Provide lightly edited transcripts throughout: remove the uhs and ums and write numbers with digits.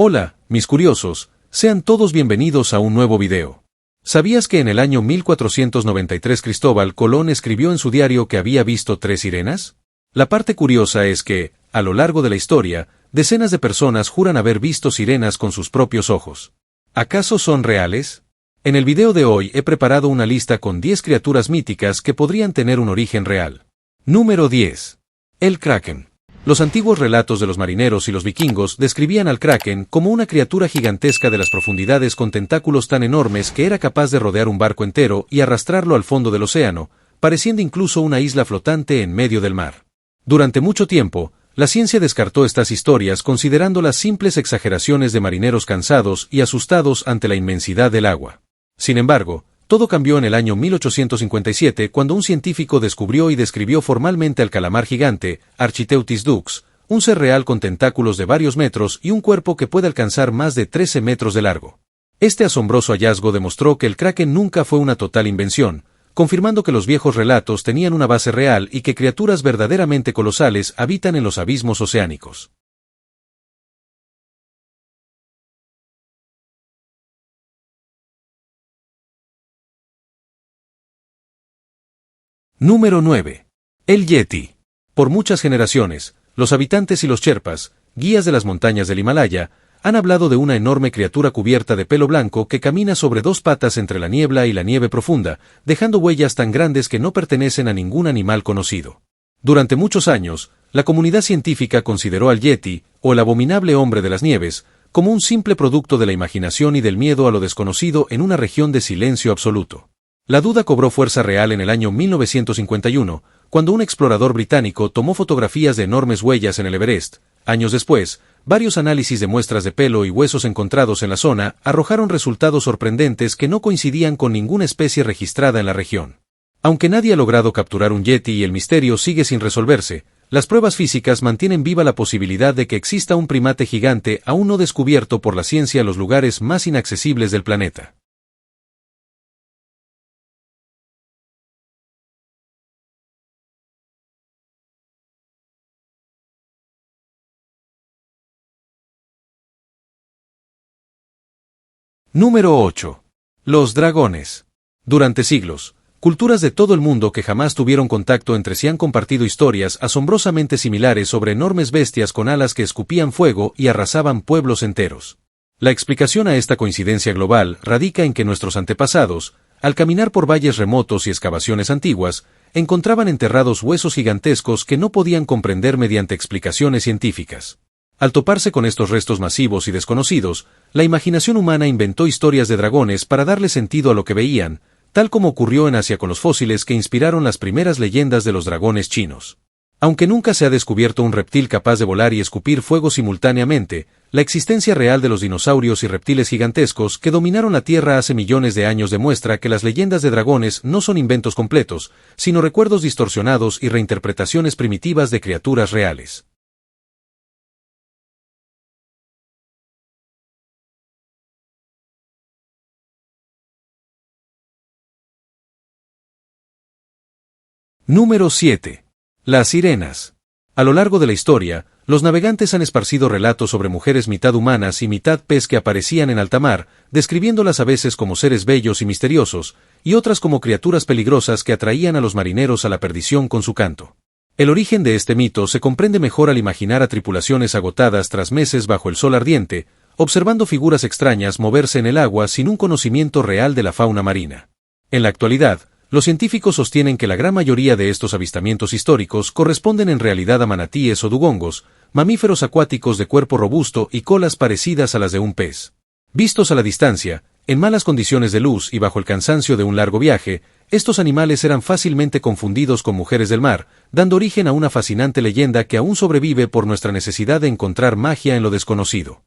Hola, mis curiosos, sean todos bienvenidos a un nuevo video. ¿Sabías que en el año 1493 Cristóbal Colón escribió en su diario que había visto 3 sirenas? La parte curiosa es que, a lo largo de la historia, decenas de personas juran haber visto sirenas con sus propios ojos. ¿Acaso son reales? En el video de hoy he preparado una lista con 10 criaturas míticas que podrían tener un origen real. Número 10. El Kraken. Los antiguos relatos de los marineros y los vikingos describían al Kraken como una criatura gigantesca de las profundidades con tentáculos tan enormes que era capaz de rodear un barco entero y arrastrarlo al fondo del océano, pareciendo incluso una isla flotante en medio del mar. Durante mucho tiempo, la ciencia descartó estas historias considerándolas simples exageraciones de marineros cansados y asustados ante la inmensidad del agua. Sin embargo, todo cambió en el año 1857 cuando un científico descubrió y describió formalmente al calamar gigante, Architeuthis dux, un ser real con tentáculos de varios metros y un cuerpo que puede alcanzar más de 13 metros de largo. Este asombroso hallazgo demostró que el Kraken nunca fue una total invención, confirmando que los viejos relatos tenían una base real y que criaturas verdaderamente colosales habitan en los abismos oceánicos. Número 9. El Yeti. Por muchas generaciones, los habitantes y los Sherpas, guías de las montañas del Himalaya, han hablado de una enorme criatura cubierta de pelo blanco que camina sobre 2 patas entre la niebla y la nieve profunda, dejando huellas tan grandes que no pertenecen a ningún animal conocido. Durante muchos años, la comunidad científica consideró al Yeti, o el abominable hombre de las nieves, como un simple producto de la imaginación y del miedo a lo desconocido en una región de silencio absoluto. La duda cobró fuerza real en el año 1951, cuando un explorador británico tomó fotografías de enormes huellas en el Everest. Años después, varios análisis de muestras de pelo y huesos encontrados en la zona arrojaron resultados sorprendentes que no coincidían con ninguna especie registrada en la región. Aunque nadie ha logrado capturar un yeti y el misterio sigue sin resolverse, las pruebas físicas mantienen viva la posibilidad de que exista un primate gigante aún no descubierto por la ciencia en los lugares más inaccesibles del planeta. Número 8. Los dragones. Durante siglos, culturas de todo el mundo que jamás tuvieron contacto entre sí han compartido historias asombrosamente similares sobre enormes bestias con alas que escupían fuego y arrasaban pueblos enteros. La explicación a esta coincidencia global radica en que nuestros antepasados, al caminar por valles remotos y excavaciones antiguas, encontraban enterrados huesos gigantescos que no podían comprender mediante explicaciones científicas. Al toparse con estos restos masivos y desconocidos, la imaginación humana inventó historias de dragones para darle sentido a lo que veían, tal como ocurrió en Asia con los fósiles que inspiraron las primeras leyendas de los dragones chinos. Aunque nunca se ha descubierto un reptil capaz de volar y escupir fuego simultáneamente, la existencia real de los dinosaurios y reptiles gigantescos que dominaron la Tierra hace millones de años demuestra que las leyendas de dragones no son inventos completos, sino recuerdos distorsionados y reinterpretaciones primitivas de criaturas reales. Número 7. Las sirenas. A lo largo de la historia, los navegantes han esparcido relatos sobre mujeres mitad humanas y mitad pez que aparecían en alta mar, describiéndolas a veces como seres bellos y misteriosos, y otras como criaturas peligrosas que atraían a los marineros a la perdición con su canto. El origen de este mito se comprende mejor al imaginar a tripulaciones agotadas tras meses bajo el sol ardiente, observando figuras extrañas moverse en el agua sin un conocimiento real de la fauna marina. En la actualidad, los científicos sostienen que la gran mayoría de estos avistamientos históricos corresponden en realidad a manatíes o dugongos, mamíferos acuáticos de cuerpo robusto y colas parecidas a las de un pez. Vistos a la distancia, en malas condiciones de luz y bajo el cansancio de un largo viaje, estos animales eran fácilmente confundidos con mujeres del mar, dando origen a una fascinante leyenda que aún sobrevive por nuestra necesidad de encontrar magia en lo desconocido.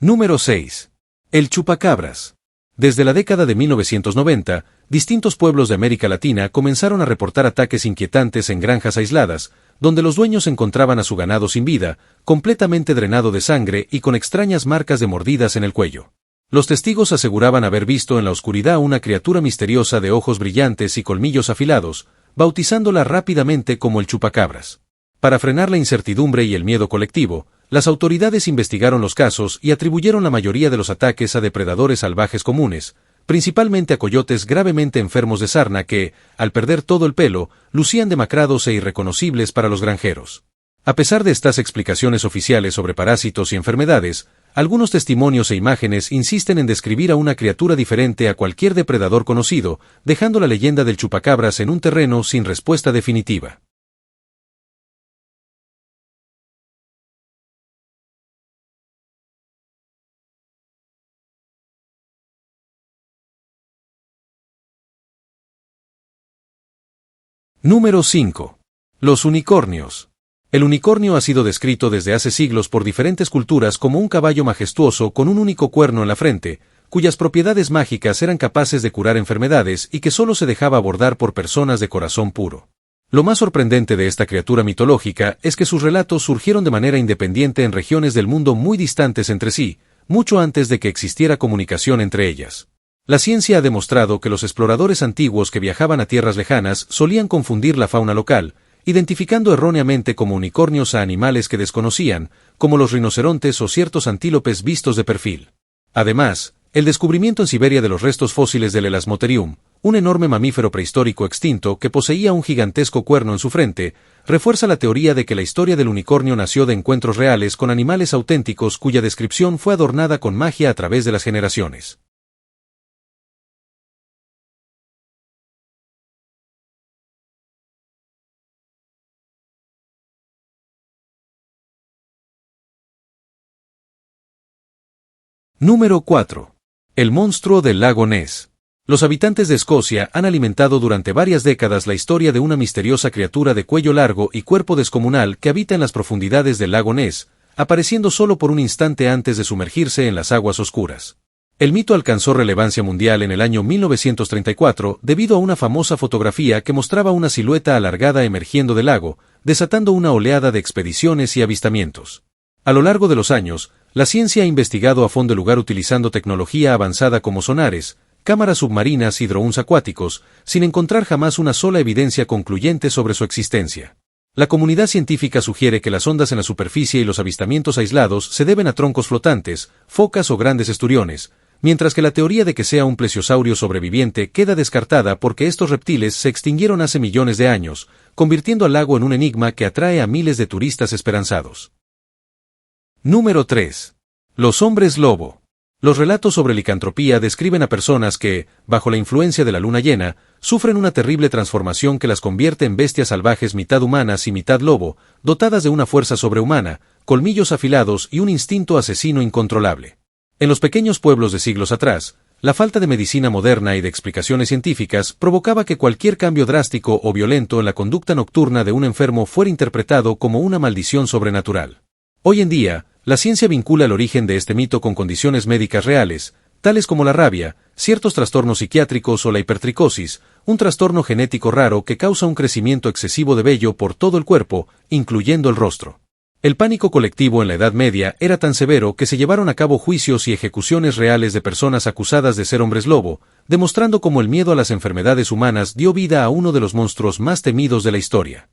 Número 6. El chupacabras. Desde la década de 1990, distintos pueblos de América Latina comenzaron a reportar ataques inquietantes en granjas aisladas, donde los dueños encontraban a su ganado sin vida, completamente drenado de sangre y con extrañas marcas de mordidas en el cuello. Los testigos aseguraban haber visto en la oscuridad una criatura misteriosa de ojos brillantes y colmillos afilados, bautizándola rápidamente como el chupacabras. Para frenar la incertidumbre y el miedo colectivo, las autoridades investigaron los casos y atribuyeron la mayoría de los ataques a depredadores salvajes comunes, principalmente a coyotes gravemente enfermos de sarna que, al perder todo el pelo, lucían demacrados e irreconocibles para los granjeros. A pesar de estas explicaciones oficiales sobre parásitos y enfermedades, algunos testimonios e imágenes insisten en describir a una criatura diferente a cualquier depredador conocido, dejando la leyenda del chupacabras en un terreno sin respuesta definitiva. Número 5. Los unicornios. El unicornio ha sido descrito desde hace siglos por diferentes culturas como un caballo majestuoso con un único cuerno en la frente, cuyas propiedades mágicas eran capaces de curar enfermedades y que solo se dejaba abordar por personas de corazón puro. Lo más sorprendente de esta criatura mitológica es que sus relatos surgieron de manera independiente en regiones del mundo muy distantes entre sí, mucho antes de que existiera comunicación entre ellas. La ciencia ha demostrado que los exploradores antiguos que viajaban a tierras lejanas solían confundir la fauna local, identificando erróneamente como unicornios a animales que desconocían, como los rinocerontes o ciertos antílopes vistos de perfil. Además, el descubrimiento en Siberia de los restos fósiles del Elasmotherium, un enorme mamífero prehistórico extinto que poseía un gigantesco cuerno en su frente, refuerza la teoría de que la historia del unicornio nació de encuentros reales con animales auténticos cuya descripción fue adornada con magia a través de las generaciones. Número 4. El monstruo del lago Ness. Los habitantes de Escocia han alimentado durante varias décadas la historia de una misteriosa criatura de cuello largo y cuerpo descomunal que habita en las profundidades del lago Ness, apareciendo solo por un instante antes de sumergirse en las aguas oscuras. El mito alcanzó relevancia mundial en el año 1934 debido a una famosa fotografía que mostraba una silueta alargada emergiendo del lago, desatando una oleada de expediciones y avistamientos. A lo largo de los años, la ciencia ha investigado a fondo el lugar utilizando tecnología avanzada como sonares, cámaras submarinas y drones acuáticos, sin encontrar jamás una sola evidencia concluyente sobre su existencia. La comunidad científica sugiere que las ondas en la superficie y los avistamientos aislados se deben a troncos flotantes, focas o grandes esturiones, mientras que la teoría de que sea un plesiosaurio sobreviviente queda descartada porque estos reptiles se extinguieron hace millones de años, convirtiendo al lago en un enigma que atrae a miles de turistas esperanzados. Número 3. Los hombres lobo. Los relatos sobre licantropía describen a personas que, bajo la influencia de la luna llena, sufren una terrible transformación que las convierte en bestias salvajes mitad humanas y mitad lobo, dotadas de una fuerza sobrehumana, colmillos afilados y un instinto asesino incontrolable. En los pequeños pueblos de siglos atrás, la falta de medicina moderna y de explicaciones científicas provocaba que cualquier cambio drástico o violento en la conducta nocturna de un enfermo fuera interpretado como una maldición sobrenatural. Hoy en día, la ciencia vincula el origen de este mito con condiciones médicas reales, tales como la rabia, ciertos trastornos psiquiátricos o la hipertricosis, un trastorno genético raro que causa un crecimiento excesivo de vello por todo el cuerpo, incluyendo el rostro. El pánico colectivo en la Edad Media era tan severo que se llevaron a cabo juicios y ejecuciones reales de personas acusadas de ser hombres lobo, demostrando cómo el miedo a las enfermedades humanas dio vida a uno de los monstruos más temidos de la historia.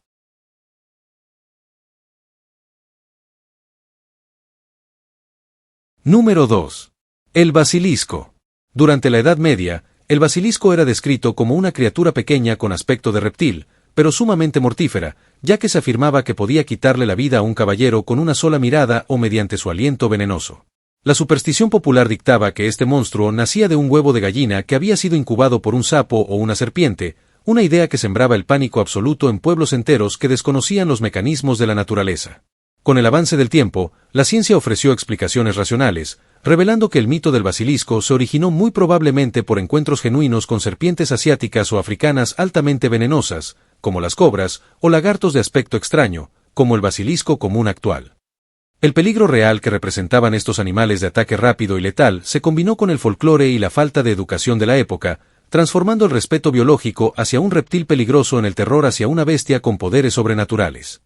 Número 2. El basilisco. Durante la Edad Media, el basilisco era descrito como una criatura pequeña con aspecto de reptil, pero sumamente mortífera, ya que se afirmaba que podía quitarle la vida a un caballero con una sola mirada o mediante su aliento venenoso. La superstición popular dictaba que este monstruo nacía de un huevo de gallina que había sido incubado por un sapo o una serpiente, una idea que sembraba el pánico absoluto en pueblos enteros que desconocían los mecanismos de la naturaleza. Con el avance del tiempo, la ciencia ofreció explicaciones racionales, revelando que el mito del basilisco se originó muy probablemente por encuentros genuinos con serpientes asiáticas o africanas altamente venenosas, como las cobras, o lagartos de aspecto extraño, como el basilisco común actual. El peligro real que representaban estos animales de ataque rápido y letal se combinó con el folclore y la falta de educación de la época, transformando el respeto biológico hacia un reptil peligroso en el terror hacia una bestia con poderes sobrenaturales.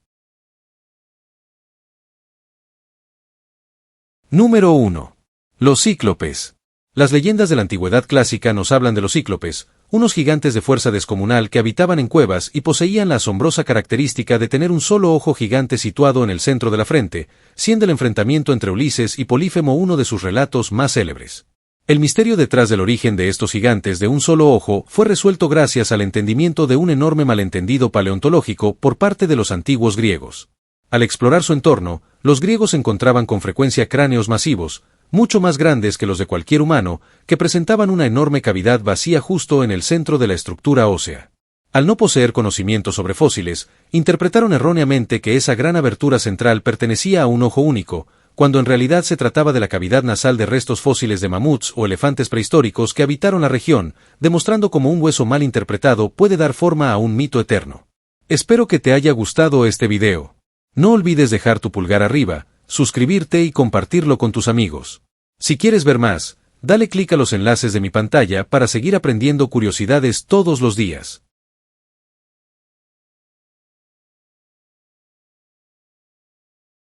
Número 1. Los cíclopes. Las leyendas de la antigüedad clásica nos hablan de los cíclopes, unos gigantes de fuerza descomunal que habitaban en cuevas y poseían la asombrosa característica de tener un solo ojo gigante situado en el centro de la frente, siendo el enfrentamiento entre Ulises y Polífemo uno de sus relatos más célebres. El misterio detrás del origen de estos gigantes de un solo ojo fue resuelto gracias al entendimiento de un enorme malentendido paleontológico por parte de los antiguos griegos. Al explorar su entorno, los griegos encontraban con frecuencia cráneos masivos, mucho más grandes que los de cualquier humano, que presentaban una enorme cavidad vacía justo en el centro de la estructura ósea. Al no poseer conocimiento sobre fósiles, interpretaron erróneamente que esa gran abertura central pertenecía a un ojo único, cuando en realidad se trataba de la cavidad nasal de restos fósiles de mamuts o elefantes prehistóricos que habitaron la región, demostrando cómo un hueso mal interpretado puede dar forma a un mito eterno. Espero que te haya gustado este video. No olvides dejar tu pulgar arriba, suscribirte y compartirlo con tus amigos. Si quieres ver más, dale clic a los enlaces de mi pantalla para seguir aprendiendo curiosidades todos los días.